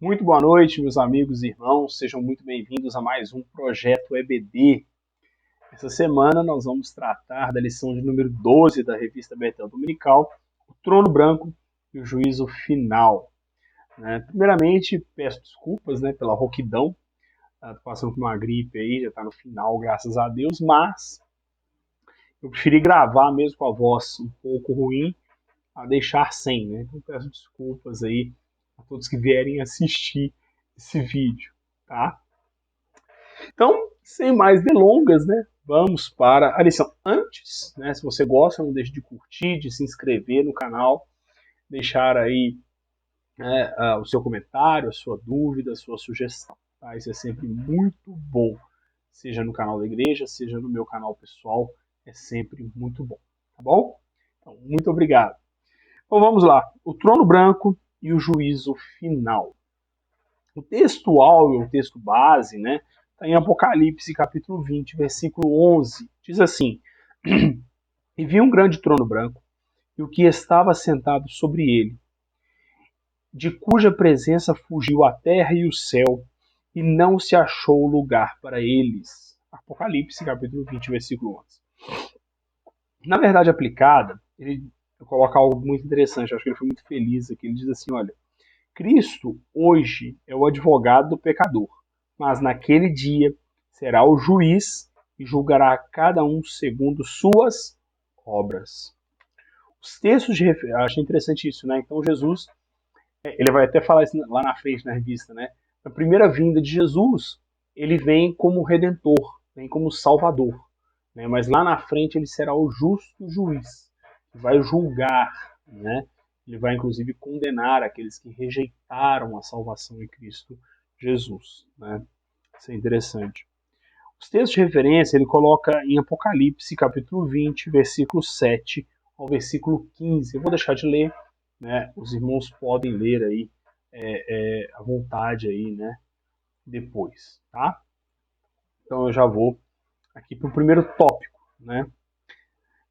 Muito boa noite, meus amigos e irmãos. Sejam muito bem-vindos a mais um Projeto EBD. Essa semana nós vamos tratar da lição de número 12 da revista Betel Dominical, o Trono Branco e o Juízo Final. Primeiramente, peço desculpas pela rouquidão. Estou passando por uma gripe aí, já está no final, graças a Deus, mas eu preferi gravar mesmo com a voz um pouco ruim a deixar sem, Então peço desculpas aí a todos que vierem assistir esse vídeo, tá? Então, sem mais delongas, vamos para a lição. Antes, se você gosta, não deixe de curtir, de se inscrever no canal, deixar aí o seu comentário, a sua dúvida, a sua sugestão, tá? Isso é sempre muito bom, seja no canal da igreja, seja no meu canal pessoal, é sempre muito bom, tá bom? Então, muito obrigado. Então vamos lá, o Trono Branco e o Juízo Final. O texto áureo, o texto base, está em Apocalipse, capítulo 20, versículo 11. Diz assim: E vi um grande trono branco, e o que estava sentado sobre ele, de cuja presença fugiu a terra e o céu, e não se achou lugar para eles. Apocalipse, capítulo 20, versículo 11. Na verdade aplicada, ele coloca algo muito interessante, acho que ele foi muito feliz aqui. Ele diz assim, olha, Cristo hoje é o advogado do pecador, mas naquele dia será o juiz e julgará cada um segundo suas obras. Os textos de referência, acho interessante isso, Então Jesus, ele vai até falar isso lá na frente na revista, Na primeira vinda de Jesus, ele vem como redentor, vem como salvador, Mas lá na frente ele será o justo juiz, que vai julgar, Ele vai, inclusive, condenar aqueles que rejeitaram a salvação em Cristo Jesus. Isso é interessante. Os textos de referência ele coloca em Apocalipse, capítulo 20, versículo 7 ao versículo 15. Eu vou deixar de ler, Os irmãos podem ler aí à vontade aí, depois, tá? Então eu já vou aqui para o primeiro tópico,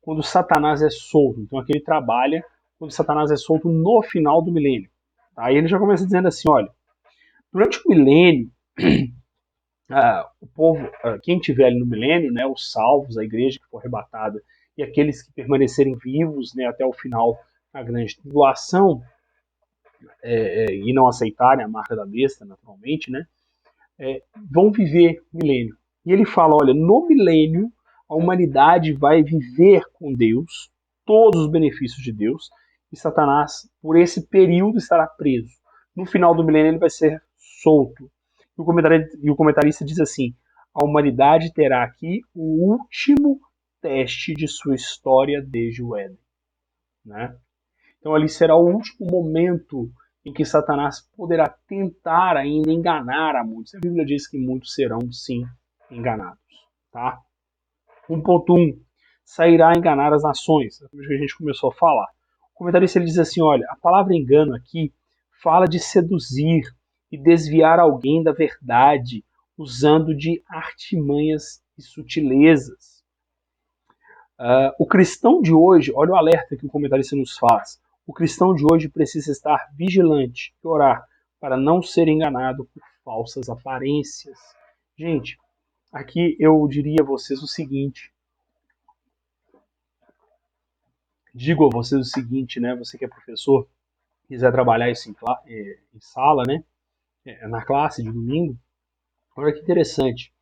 Quando Satanás é solto. Então aqui ele trabalha quando Satanás é solto no final do milênio. Aí ele já começa dizendo assim, olha, durante o milênio, o povo, quem estiver ali no milênio, os salvos, a igreja que for arrebatada, e aqueles que permanecerem vivos até o final da grande tribulação, e não aceitarem a marca da besta, naturalmente, vão viver o milênio. E ele fala, olha, no milênio, a humanidade vai viver com Deus, todos os benefícios de Deus, e Satanás, por esse período, estará preso. No final do milênio, ele vai ser solto. E o comentarista diz assim, a humanidade terá aqui o último teste de sua história desde o Éden. Então ali será o último momento em que Satanás poderá tentar ainda enganar a muitos. A Bíblia diz que muitos serão, sim, enganados. Tá? 1.1. Sairá a enganar as nações. É como a gente começou a falar. O comentarista ele diz assim, olha, a palavra engano aqui fala de seduzir e desviar alguém da verdade, usando de artimanhas e sutilezas. O cristão de hoje, olha o alerta que o comentarista nos faz, o cristão de hoje precisa estar vigilante e orar para não ser enganado por falsas aparências. Gente, aqui eu diria a vocês o seguinte, você que é professor, quiser trabalhar isso em sala, na classe de domingo, olha que interessante.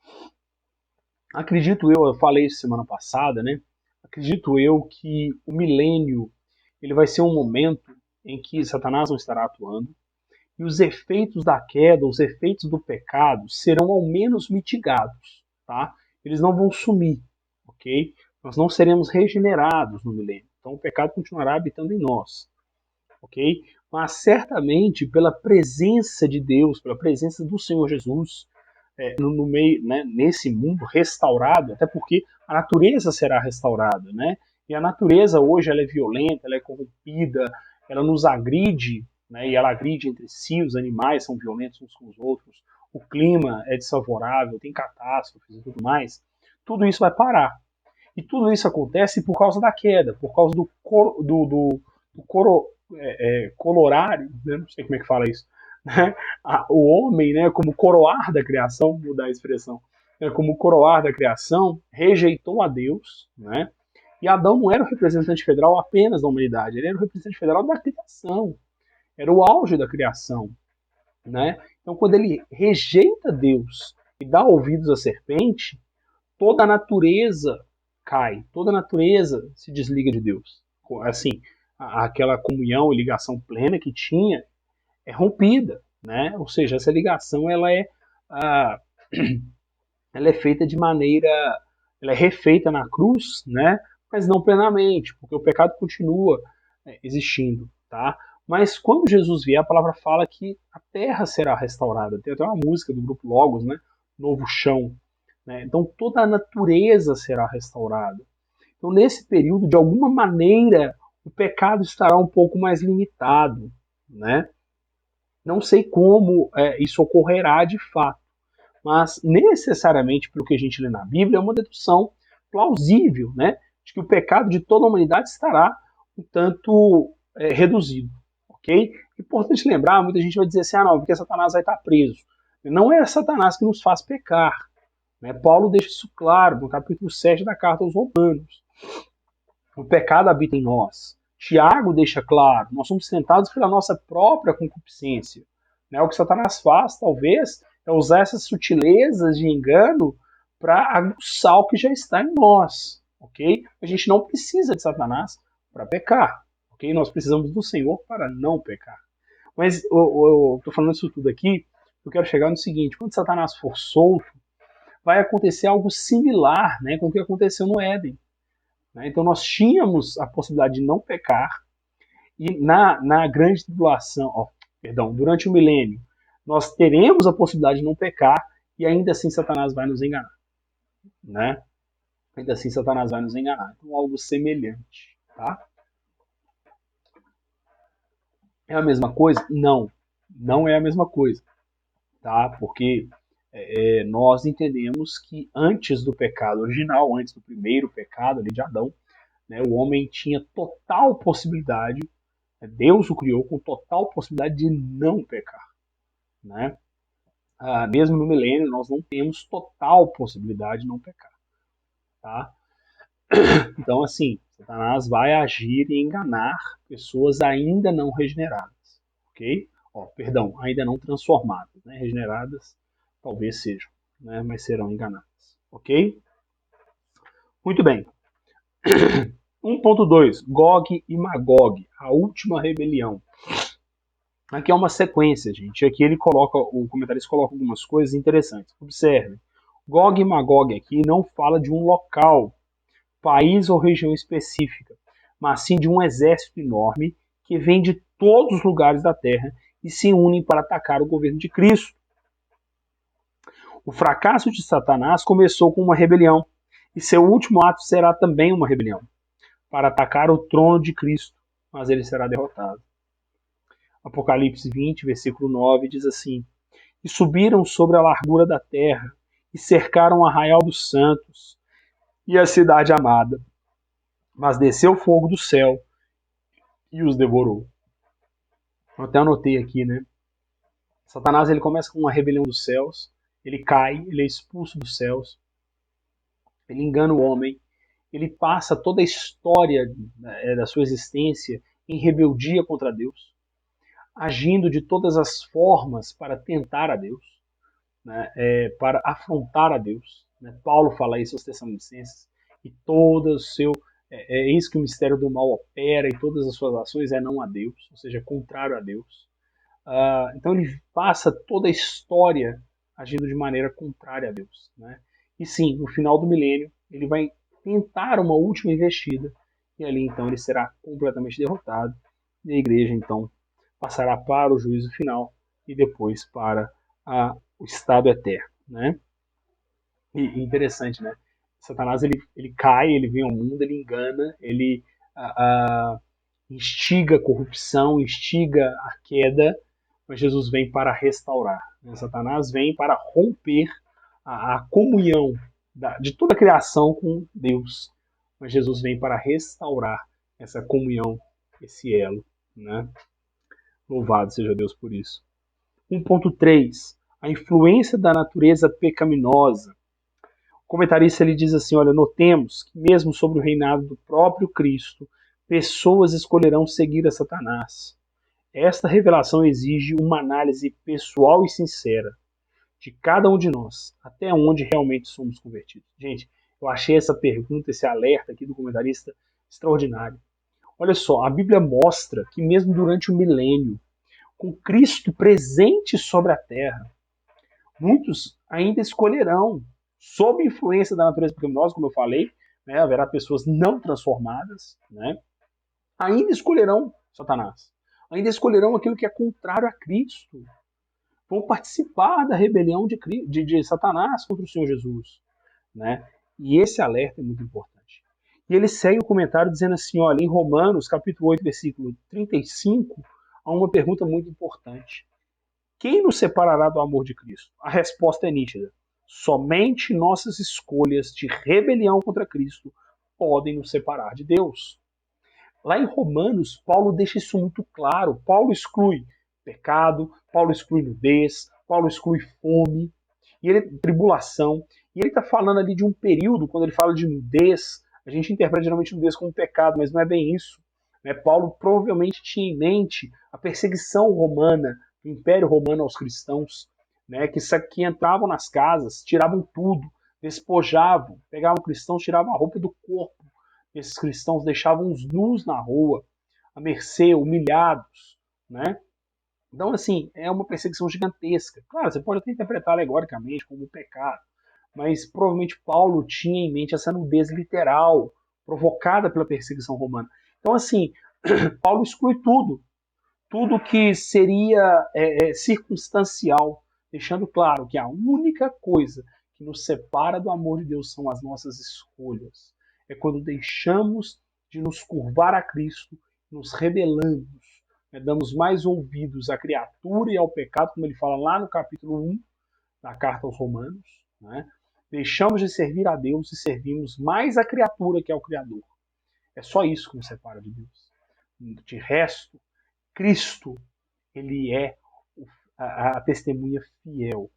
Acredito eu falei isso semana passada, Acredito eu que o milênio ele vai ser um momento em que Satanás não estará atuando e os efeitos da queda, os efeitos do pecado serão ao menos mitigados, tá? Eles não vão sumir, ok? Nós não seremos regenerados no milênio, então o pecado continuará habitando em nós, ok? Mas certamente pela presença de Deus, pela presença do Senhor Jesus no meio, nesse mundo restaurado, até porque a natureza será restaurada, E a natureza hoje ela é violenta, ela é corrompida, ela nos agride, E ela agride entre si, os animais são violentos uns com os outros, o clima é desfavorável, tem catástrofes e tudo mais. Tudo isso vai parar. E tudo isso acontece por causa da queda, por causa colorário, não sei como é que fala isso, O homem, né, como coroar da criação, vou mudar a expressão, né, como coroar da criação, rejeitou a Deus, né? E Adão não era o representante federal apenas da humanidade, ele era o representante federal da criação, era o auge da criação, né? Então, quando ele rejeita Deus e dá ouvidos à serpente, toda a natureza cai, toda a natureza se desliga de Deus. Assim, aquela comunhão e ligação plena que tinha é rompida, né? Ou seja, essa ligação ah, ela é feita de maneira, ela é refeita na cruz, né? Mas não plenamente, porque o pecado continua existindo, tá? Mas quando Jesus vier, a palavra fala que a terra será restaurada. Tem até uma música do grupo Logos, né? Novo chão, né? Então toda a natureza será restaurada. Então nesse período, de alguma maneira, o pecado estará um pouco mais limitado, né? Não sei como isso ocorrerá de fato, mas necessariamente, pelo que a gente lê na Bíblia, é uma dedução plausível, né? De que o pecado de toda a humanidade estará um tanto reduzido, ok? Importante lembrar, muita gente vai dizer assim, não, porque Satanás vai estar preso. Não é Satanás que nos faz pecar, né? Paulo deixa isso claro no capítulo 7 da carta aos Romanos. O pecado habita em nós. Tiago deixa claro, nós somos tentados pela nossa própria concupiscência. Né? O que Satanás faz, talvez, é usar essas sutilezas de engano para aguçar o que já está em nós. Ok? A gente não precisa de Satanás para pecar. Ok? Nós precisamos do Senhor para não pecar. Mas eu estou falando isso tudo aqui, eu quero chegar no seguinte: quando Satanás for solto, vai acontecer algo similar, né, com o que aconteceu no Éden. Então nós tínhamos a possibilidade de não pecar, e na grande tribulação, durante o milênio, nós teremos a possibilidade de não pecar, e ainda assim Satanás vai nos enganar. Né? Ainda assim Satanás vai nos enganar. Então algo semelhante. Tá? É a mesma coisa? Não. Não é a mesma coisa. Tá? Porque nós entendemos que antes do pecado original, antes do primeiro pecado ali de Adão, né, o homem tinha total possibilidade, Deus o criou com total possibilidade de não pecar. Né? Mesmo no milênio, nós não temos total possibilidade de não pecar. Tá? Então, assim, Satanás vai agir e enganar pessoas ainda não regeneradas. Ok? Perdão, ainda não transformadas. Né? Regeneradas talvez sejam, né? Mas serão enganadas. Ok? Muito bem. 1.2, Gog e Magog, a última rebelião. Aqui é uma sequência, gente. Aqui o comentarista coloca algumas coisas interessantes. Observe. Gog e Magog aqui não fala de um local, país ou região específica, mas sim de um exército enorme que vem de todos os lugares da Terra e se unem para atacar o governo de Cristo. O fracasso de Satanás começou com uma rebelião, e seu último ato será também uma rebelião, para atacar o trono de Cristo, mas ele será derrotado. Apocalipse 20, versículo 9, diz assim: E subiram sobre a largura da terra, e cercaram o arraial dos santos, e a cidade amada. Mas desceu fogo do céu, e os devorou. Eu até anotei aqui, né? Satanás ele começa com uma rebelião dos céus, ele cai, ele é expulso dos céus, ele engana o homem, ele passa toda a história da sua existência em rebeldia contra Deus, agindo de todas as formas para tentar a Deus, né, para afrontar a Deus. Né? Paulo fala isso aos Tessalonicenses, e todo o seu isso que o mistério do mal opera, e todas as suas ações é não a Deus, ou seja, contrário a Deus. Então ele passa toda a história agindo de maneira contrária a Deus. Né? E sim, no final do milênio, ele vai tentar uma última investida, e ali então ele será completamente derrotado, e a igreja então passará para o juízo final e depois para o estado eterno. Né? E interessante, né? Satanás ele cai, ele vem ao mundo, ele engana, ele instiga a corrupção, instiga a queda, mas Jesus vem para restaurar. Né? Satanás vem para romper a comunhão de toda a criação com Deus, mas Jesus vem para restaurar essa comunhão, esse elo. Né? Louvado seja Deus por isso. 1.3. A influência da natureza pecaminosa. O comentarista ele diz assim, olha, notemos que mesmo sobre o reinado do próprio Cristo, pessoas escolherão seguir a Satanás. Esta revelação exige uma análise pessoal e sincera de cada um de nós, até onde realmente somos convertidos. Gente, eu achei essa pergunta, esse alerta aqui do comentarista extraordinário. Olha só, a Bíblia mostra que mesmo durante o milênio, com Cristo presente sobre a terra, muitos ainda escolherão, sob influência da natureza pecaminosa, como eu falei, né, haverá pessoas não transformadas, né, ainda escolherão Satanás, ainda escolherão aquilo que é contrário a Cristo, vão participar da rebelião de Satanás contra o Senhor Jesus. Né? E esse alerta é muito importante. E ele segue o comentário dizendo assim, olha, em Romanos, capítulo 8, versículo 35, há uma pergunta muito importante. Quem nos separará do amor de Cristo? A resposta é nítida. Somente nossas escolhas de rebelião contra Cristo podem nos separar de Deus. Lá em Romanos, Paulo deixa isso muito claro. Paulo exclui pecado, Paulo exclui nudez, Paulo exclui fome, tribulação. E ele está falando ali de um período, quando ele fala de nudez, a gente interpreta geralmente nudez como pecado, mas não é bem isso. Né? Paulo provavelmente tinha em mente a perseguição romana, do Império Romano aos cristãos, né? que entravam nas casas, tiravam tudo, despojavam, pegavam cristãos, tiravam a roupa do corpo. Esses cristãos deixavam os nus na rua, à mercê, humilhados, né? Então, assim, é uma perseguição gigantesca. Claro, você pode até interpretar alegoricamente como um pecado, mas provavelmente Paulo tinha em mente essa nudez literal provocada pela perseguição romana. Então, assim, Paulo exclui tudo que seria circunstancial, deixando claro que a única coisa que nos separa do amor de Deus são as nossas escolhas. É quando deixamos de nos curvar a Cristo, nos rebelamos, né, damos mais ouvidos à criatura e ao pecado, como ele fala lá no capítulo 1 da carta aos Romanos, né? Deixamos de servir a Deus e servimos mais a criatura que é o Criador. É só isso que nos separa de Deus. De resto, Cristo, ele é a testemunha fiel.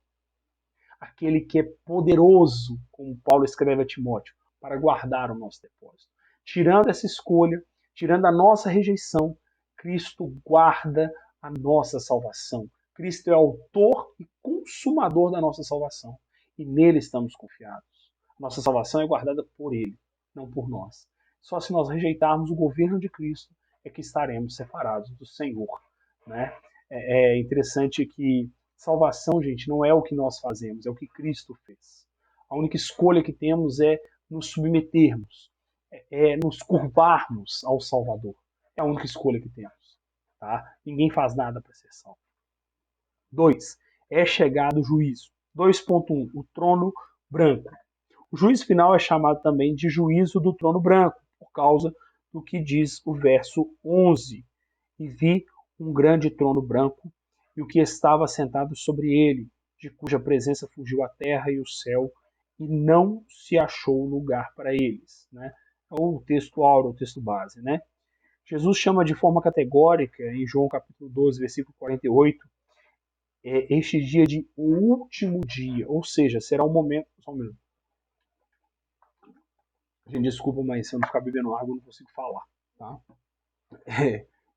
Aquele que é poderoso, como Paulo escreve a Timóteo, para guardar o nosso depósito. Tirando essa escolha, tirando a nossa rejeição, Cristo guarda a nossa salvação. Cristo é autor e consumador da nossa salvação. E nele estamos confiados. Nossa salvação é guardada por ele, não por nós. Só se nós rejeitarmos o governo de Cristo é que estaremos separados do Senhor. Né? É interessante que salvação, gente, não é o que nós fazemos, é o que Cristo fez. A única escolha que temos é nos submetermos, é nos curvarmos ao Salvador. É a única escolha que temos. Tá? Ninguém faz nada para ser salvo. 2. É chegado o juízo. 2.1. O trono branco. O juízo final é chamado também de juízo do trono branco, por causa do que diz o verso 11. E vi um grande trono branco e o que estava sentado sobre ele, de cuja presença fugiu a terra e o céu, e não se achou lugar para eles. Né? É o texto áureo, o texto base. Né? Jesus chama de forma categórica, em João capítulo 12, versículo 48, este dia de o último dia, ou seja, será um momento... Só um minuto. Gente, desculpa, mas se eu não ficar bebendo água, eu não consigo falar. Tá?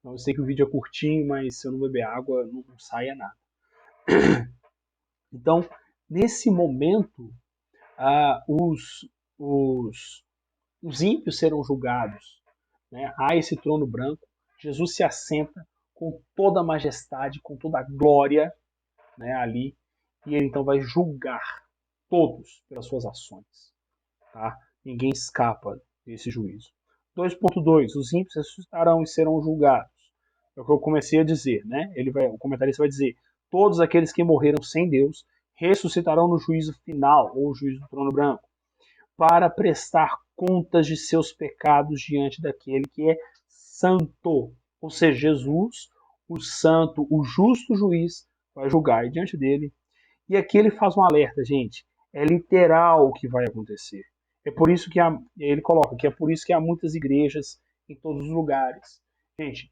Eu sei que o vídeo é curtinho, mas se eu não beber água, não saia nada. Então, nesse momento, os ímpios serão julgados. Né? Há esse trono branco, Jesus se assenta com toda a majestade, com toda a glória, né, ali, e ele então vai julgar todos pelas suas ações. Tá? Ninguém escapa desse juízo. 2.2. Os ímpios ressuscitarão e serão julgados. É o que eu comecei a dizer. Né? O comentarista vai dizer: todos aqueles que morreram sem Deus ressuscitarão no juízo final, ou juízo do trono branco, para prestar contas de seus pecados diante daquele que é santo. Ou seja, Jesus, o santo, o justo juiz, vai julgar diante dele. E aqui ele faz um alerta, gente. É literal o que vai acontecer. É por isso que ele coloca que é por isso que há muitas igrejas em todos os lugares. Gente,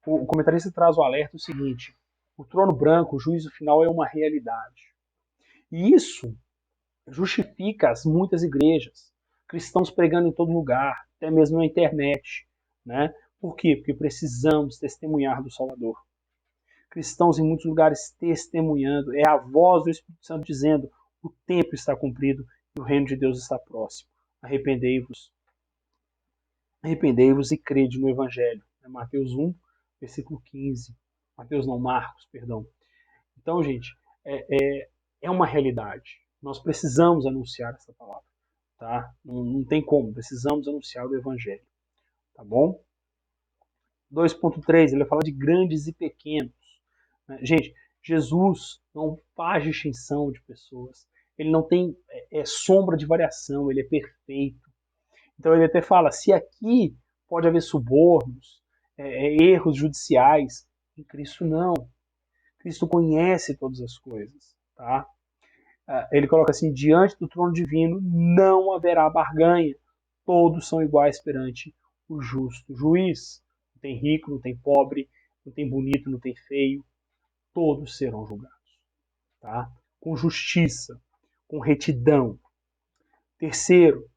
o comentarista traz o alerta o seguinte: O trono branco, o juízo final é uma realidade. E isso justifica as muitas igrejas, cristãos pregando em todo lugar, até mesmo na internet, né? Por quê? Porque precisamos testemunhar do Salvador. Cristãos em muitos lugares testemunhando, é a voz do Espírito Santo dizendo: o tempo está cumprido e o reino de Deus está próximo. Arrependei-vos. Arrependei-vos e crede no Evangelho. É Mateus 1, versículo 15. Marcos, perdão. Então, gente, é uma realidade. Nós precisamos anunciar essa palavra. Tá? Não tem como, precisamos anunciar o Evangelho. Tá bom? 2.3, ele fala de grandes e pequenos. Gente, Jesus não faz distinção de pessoas. Ele não tem sombra de variação, ele é perfeito. Então ele até fala, se aqui pode haver subornos, erros judiciais, em Cristo não. Cristo conhece todas as coisas. Tá? Ele coloca assim, diante do trono divino não haverá barganha. Todos são iguais perante o justo juiz. Não tem rico, não tem pobre, não tem bonito, não tem feio. Todos serão julgados. Tá? Com justiça, com retidão. Terceiro,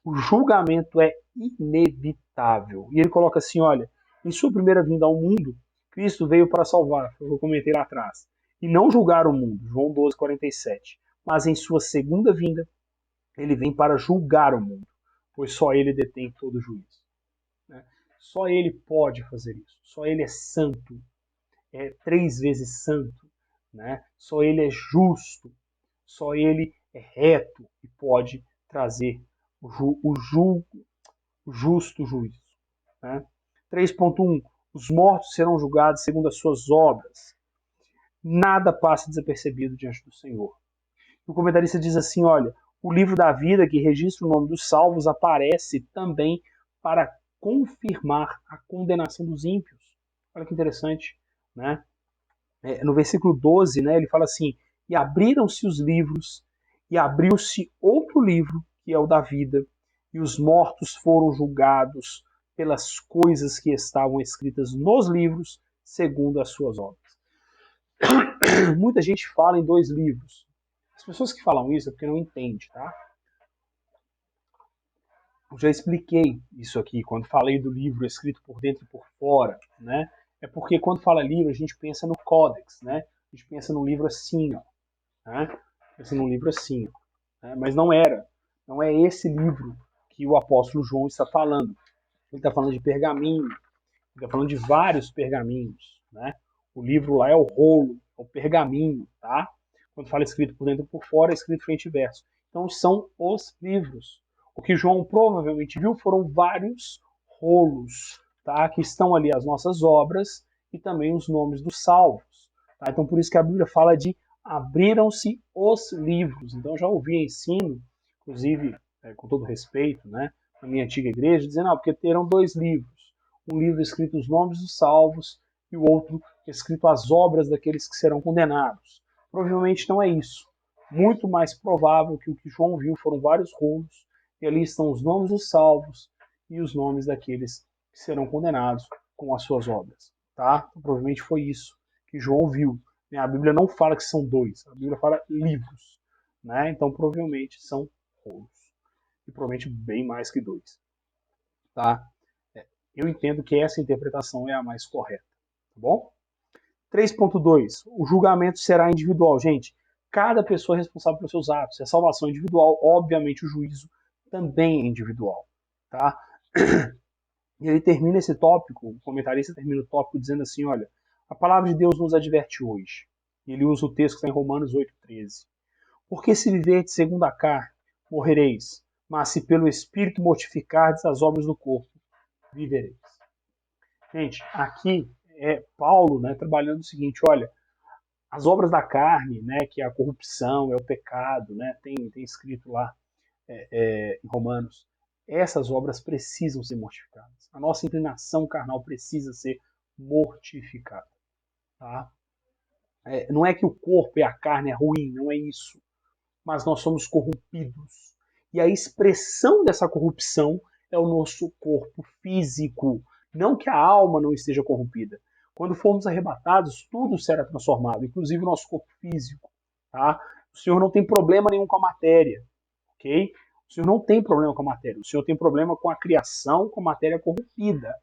o julgamento é inevitável. E ele coloca assim, olha, em sua primeira vinda ao mundo, Cristo veio para salvar, foi o que eu comentei lá atrás, e não julgar o mundo, João 12:47. Mas em sua segunda vinda, ele vem para julgar o mundo, pois só ele detém todo o juízo. Né? Só ele pode fazer isso. Só ele é santo, é 3 vezes santo. Né? Só ele é justo. Só ele é reto e pode trazer o justo juízo. Né? 3.1. Os mortos serão julgados segundo as suas obras. Nada passa desapercebido diante do Senhor. O comentarista diz assim, olha, o livro da vida que registra o nome dos salvos aparece também para confirmar a condenação dos ímpios. Olha que interessante, né? No versículo 12, né, ele fala assim, e abriram-se os livros, e abriu-se outro livro, que é o da vida, e os mortos foram julgados pelas coisas que estavam escritas nos livros, segundo as suas obras. Muita gente fala em 2 livros. As pessoas que falam isso é porque não entendem, tá? Eu já expliquei isso aqui quando falei do livro escrito por dentro e por fora, né? É porque quando fala livro a gente pensa no códex, né? A gente pensa num livro assim, ó, né? Pensa num livro assim, ó, né? Mas não era. Não é esse livro que o apóstolo João está falando. Ele está falando de pergaminho. Ele está falando de vários pergaminhos, né? O livro lá é o rolo, é o pergaminho, tá? Quando fala escrito por dentro e por fora, é escrito frente e verso. Então são os livros. O que João provavelmente viu foram vários rolos, tá? Que estão ali as nossas obras e também os nomes dos salvos. Tá? Então por isso que a Bíblia fala de abriram-se os livros. Então eu já ouvi ensino, inclusive com todo respeito, né, na minha antiga igreja, dizendo, porque terão 2 livros. Um livro escrito os nomes dos salvos e o outro escrito as obras daqueles que serão condenados. Provavelmente não é isso. Muito mais provável que o que João viu foram vários rolos, e ali estão os nomes dos salvos e os nomes daqueles que serão condenados com as suas obras. Tá? Então, provavelmente foi isso que João viu. A Bíblia não fala que são 2, a Bíblia fala livros. Né? Então provavelmente são rolos. E provavelmente bem mais que 2. Tá? Eu entendo que essa interpretação é a mais correta. Tá bom? 3.2. O julgamento será individual. Gente, cada pessoa é responsável pelos seus atos. Se a salvação é individual, obviamente o juízo também é individual. Tá? E ele termina esse tópico, o comentarista termina o tópico dizendo assim, olha, a palavra de Deus nos adverte hoje. E ele usa o texto que está em Romanos 8,13. Porque se viverdes segundo a carne, morrereis, mas se pelo Espírito mortificardes as obras do corpo, vivereis. Gente, aqui é Paulo, né, trabalhando o seguinte, olha, as obras da carne, né, que é a corrupção, é o pecado, né, tem escrito lá em Romanos, essas obras precisam ser mortificadas. A nossa inclinação carnal precisa ser mortificada. Tá? Não é que o corpo e a carne é ruim, não é isso. Mas nós somos corrompidos. E a expressão dessa corrupção é o nosso corpo físico. Não que a alma não esteja corrompida. Quando formos arrebatados, tudo será transformado, inclusive o nosso corpo físico. Tá? O Senhor não tem problema nenhum com a matéria. Ok? O Senhor não tem problema com a matéria. O Senhor tem problema com a criação, com a matéria corrompida.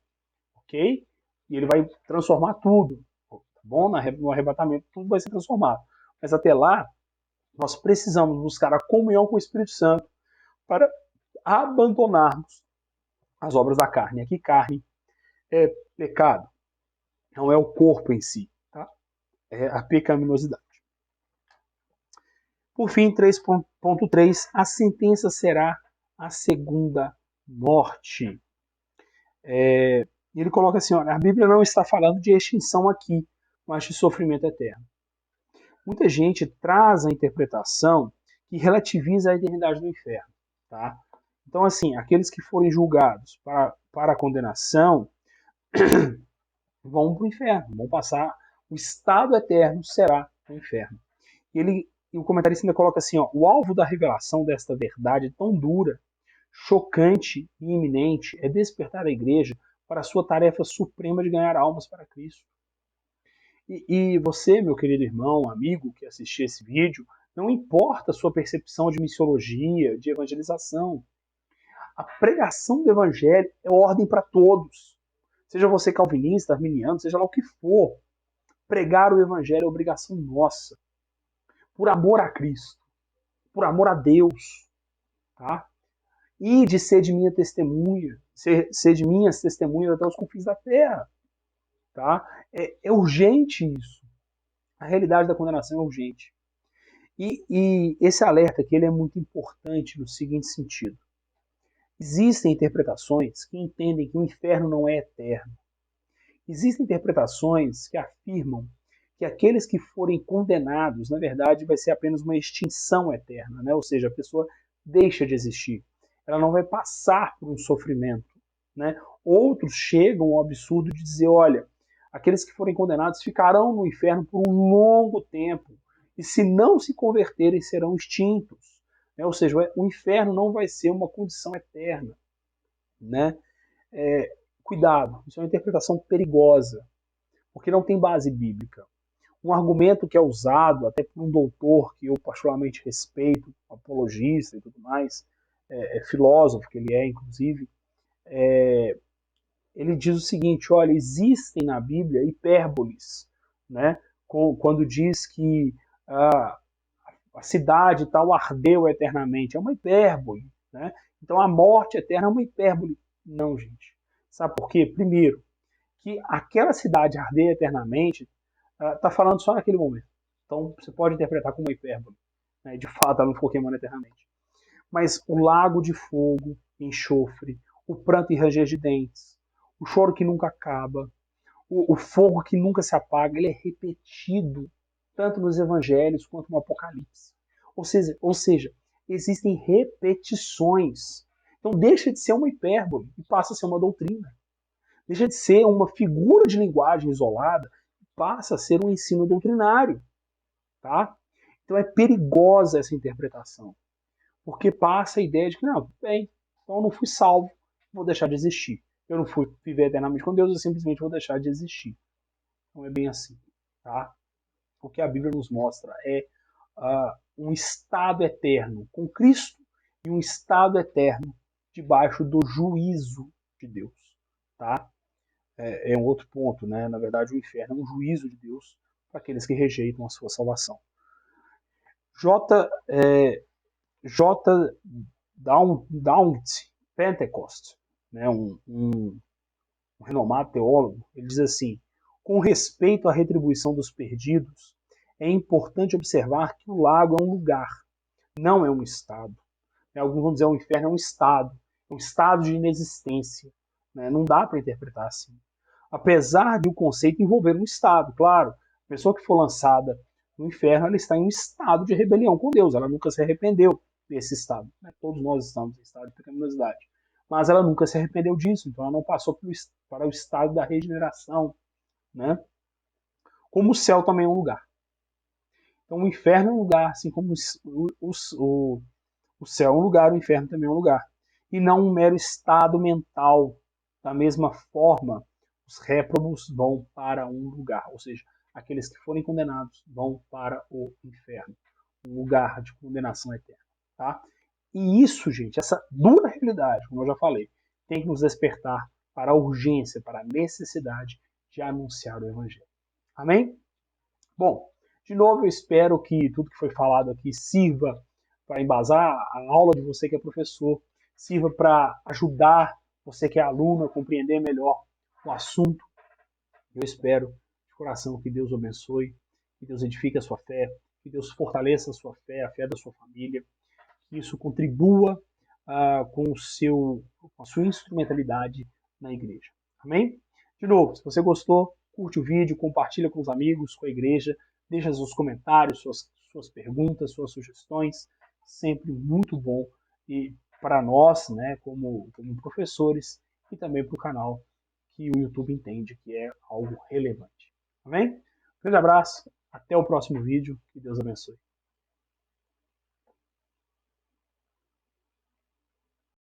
Ok? E ele vai transformar tudo. Tá bom? No arrebatamento, tudo vai ser transformado. Mas até lá, nós precisamos buscar a comunhão com o Espírito Santo para abandonarmos as obras da carne. Aqui, carne é pecado, não é o corpo em si, tá? É a pecaminosidade. Por fim, 3.3, a sentença será a segunda morte. Ele coloca assim, olha, a Bíblia não está falando de extinção aqui, mas de sofrimento eterno. Muita gente traz a interpretação que relativiza a eternidade do inferno. Tá? Então, assim, aqueles que forem julgados para a condenação vão para o inferno, vão passar, o estado eterno será o inferno. E o comentarista ainda coloca assim, ó, o alvo da revelação desta verdade tão dura, chocante e iminente é despertar a igreja para a sua tarefa suprema de ganhar almas para Cristo. E você, meu querido irmão, amigo que assistiu esse vídeo, não importa a sua percepção de missiologia, de evangelização. A pregação do evangelho é ordem para todos. Seja você calvinista, arminiano, seja lá o que for. Pregar o evangelho é obrigação nossa. Por amor a Cristo. Por amor a Deus. Tá? E de ser de minha testemunha. Ser de minhas testemunhas até os confins da terra. Tá? É urgente isso. A realidade da condenação é urgente. E esse alerta aqui ele é muito importante no seguinte sentido. Existem interpretações que entendem que o inferno não é eterno. Existem interpretações que afirmam que aqueles que forem condenados, na verdade, vai ser apenas uma extinção eterna, né? Ou seja, a pessoa deixa de existir. Ela não vai passar por um sofrimento. Né? Outros chegam ao absurdo de dizer, olha, aqueles que forem condenados ficarão no inferno por um longo tempo e se não se converterem serão extintos. Né? Ou seja, o inferno não vai ser uma condição eterna. Né? Cuidado, isso é uma interpretação perigosa, porque não tem base bíblica. Um argumento que é usado até por um doutor que eu particularmente respeito, apologista e tudo mais, filósofo que ele é, inclusive, ele diz o seguinte, olha, existem na Bíblia hipérboles, né? Quando diz que a cidade tal ardeu eternamente, é uma hipérbole. Né? Então a morte eterna é uma hipérbole. Não, gente. Sabe por quê? Primeiro, que aquela cidade arder eternamente está falando só naquele momento. Então você pode interpretar como uma hipérbole. Né? De fato, ela não ficou queimando eternamente. Mas o lago de fogo, enxofre, o pranto e ranger de dentes, o choro que nunca acaba, o fogo que nunca se apaga, ele é repetido tanto nos evangelhos quanto no Apocalipse. Ou seja, existem repetições. Então deixa de ser uma hipérbole e passa a ser uma doutrina. Deixa de ser uma figura de linguagem isolada e passa a ser um ensino doutrinário. Tá? Então é perigosa essa interpretação. Porque passa a ideia de que, não, bem, então eu não fui salvo, vou deixar de existir. Eu não fui viver eternamente com Deus, eu simplesmente vou deixar de existir. Não é bem assim. Tá? O que a Bíblia nos mostra é um estado eterno com Cristo e um estado eterno debaixo do juízo de Deus. Tá? É um outro ponto. Né? Na verdade, o inferno é um juízo de Deus para aqueles que rejeitam a sua salvação. J. Daunt Pentecost, né, um renomado teólogo, ele diz assim, com respeito à retribuição dos perdidos, é importante observar que o lago é um lugar, não é um estado. Alguns vão dizer que o inferno é um estado de inexistência. Né? Não dá para interpretar assim. Apesar de o conceito envolver um estado, claro, a pessoa que for lançada no inferno, ela está em um estado de rebelião com Deus, ela nunca se arrependeu desse estado. Né? Todos nós estamos em estado de pecaminosidade. Mas ela nunca se arrependeu disso, então ela não passou para o estado da regeneração. Né? Como o céu também é um lugar. Então o inferno é um lugar, assim como o céu é um lugar, o inferno também é um lugar. E não um mero estado mental. Da mesma forma, os réprobos vão para um lugar, ou seja, aqueles que forem condenados vão para o inferno, um lugar de condenação eterna, tá? E isso, gente, essa dura realidade, como eu já falei, tem que nos despertar para a urgência, para a necessidade de anunciar o Evangelho. Amém? Bom, de novo, eu espero que tudo que foi falado aqui sirva para embasar a aula de você que é professor, sirva para ajudar você que é aluno a compreender melhor o assunto. Eu espero de coração que Deus o abençoe, que Deus edifique a sua fé, que Deus fortaleça a sua fé, a fé da sua família, que isso contribua com a sua instrumentalidade na igreja. Amém? De novo, se você gostou, curte o vídeo, compartilha com os amigos, com a igreja, deixa nos comentários suas perguntas, suas sugestões, sempre muito bom e para nós, né, como professores e também para o canal que o YouTube entende que é algo relevante. Amém? Um grande abraço, até o próximo vídeo, que Deus abençoe.